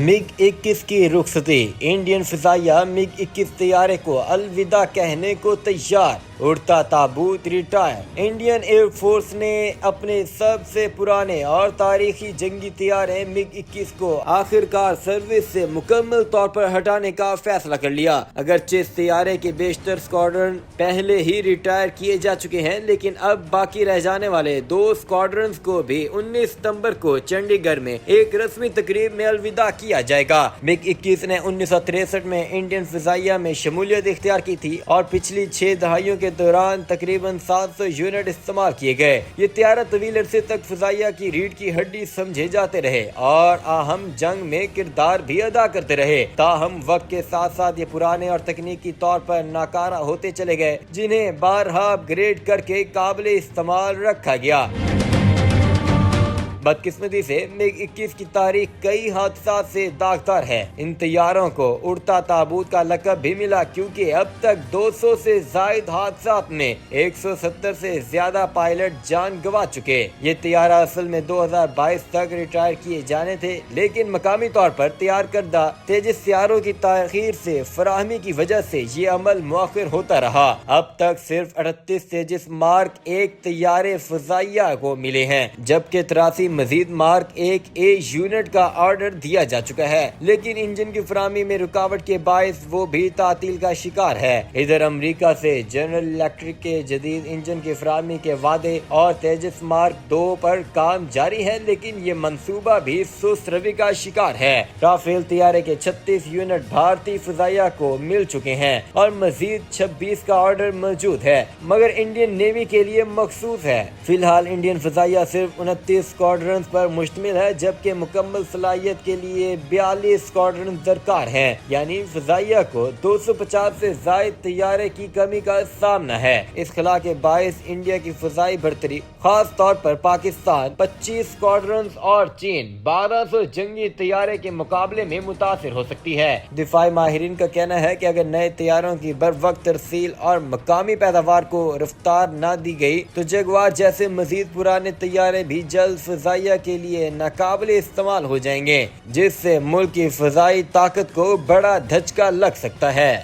MiG-21 کی رخصتی، Indian فضائیہ MiG-21 طیارے کو الوداع کہنے کو تیار، اڑتا تابوت ریٹائر۔ انڈین ایئر فورس نے اپنے سب سے پرانے اور تاریخی جنگی طیارے MiG-21 کو آخرکار سروس سے مکمل طور پر ہٹانے کا فیصلہ کر لیا۔ اگرچہ اس طیارے کے بیشتر اسکواڈرن پہلے ہی ریٹائر کیے جا چکے ہیں، لیکن اب باقی رہ جانے والے 2 اسکواڈرنز کو بھی 19 ستمبر کو چنڈی گڑھ میں ایک رسمی تقریب میں الوداع کیا جائے گا۔ MiG-21 نے 1963 میں انڈین فضائیہ میں شمولیت اختیار کی تھی اور پچھلی 6 دہائیوں کے دوران تقریباً 700 یونٹ استعمال کیے گئے۔ یہ طیارہ طویل عرصے تک فضائیہ کی ریڑھ کی ہڈی سمجھے جاتے رہے اور اہم جنگ میں کردار بھی ادا کرتے رہے۔ تاہم وقت کے ساتھ ساتھ یہ پرانے اور تکنیکی طور پر ناکارہ ہوتے چلے گئے، جنہیں بارہا اپ گریڈ کر کے قابل استعمال رکھا گیا۔ بدقسمتی سے MiG-21 کی تاریخ کئی حادثات سے داغدار ہے۔ ان طیاروں کو اڑتا تابوت کا لقب بھی ملا کیونکہ اب تک 200 سے زائد حادثات میں 170 سے زیادہ پائلٹ جان گنوا چکے۔ یہ طیارہ اصل میں 2022 تک ریٹائر کیے جانے تھے، لیکن مقامی طور پر تیار کردہ تیجس طیاروں کی تاخیر سے فراہمی کی وجہ سے یہ عمل مؤخر ہوتا رہا۔ اب تک صرف 38 تیجس مارک 1 طیارے فضائیہ کو ملے ہیں، جبکہ 83 مزید مارک 1A یونٹ کا آرڈر دیا جا چکا ہے، لیکن انجن کی فراہمی میں رکاوٹ کے باعث وہ بھی تعطیل کا شکار ہے۔ ادھر امریکہ سے جنرل الیکٹرک کے جدید انجن کی فراہمی کے وعدے اور تیجس مارک 2 پر کام جاری ہے، لیکن یہ منصوبہ بھی سست روی کا شکار ہے۔ رافیل طیارے کے 36 یونٹ بھارتی فضائیہ کو مل چکے ہیں اور مزید 26 کا آرڈر موجود ہے، مگر انڈین نیوی کے لیے مخصوص ہے۔ فی الحال انڈین فضائیہ صرف 29 اسکواڈرنز پر مشتمل ہے، جبکہ مکمل صلاحیت کے لیے 42 اسکواڈرنز درکار ہیں، یعنی فضائیہ کو 250 سے زائد طیارے کی کمی کا سامنا ہے۔ اس خلا کے باعث انڈیا کی فضائی برتری، خاص طور پر پاکستان 25 اسکواڈرنز اور چین 1200 جنگی طیارے کے مقابلے میں متاثر ہو سکتی ہے۔ دفاعی ماہرین کا کہنا ہے کہ اگر نئے طیاروں کی بروقت ترسیل اور مقامی پیداوار کو رفتار نہ دی گئی تو جگوار جیسے مزید پرانے طیارے بھی جلد فضائیہ کے لیے ناقابل استعمال ہو جائیں گے، جس سے ملک کی فضائی طاقت کو بڑا دھچکا لگ سکتا ہے۔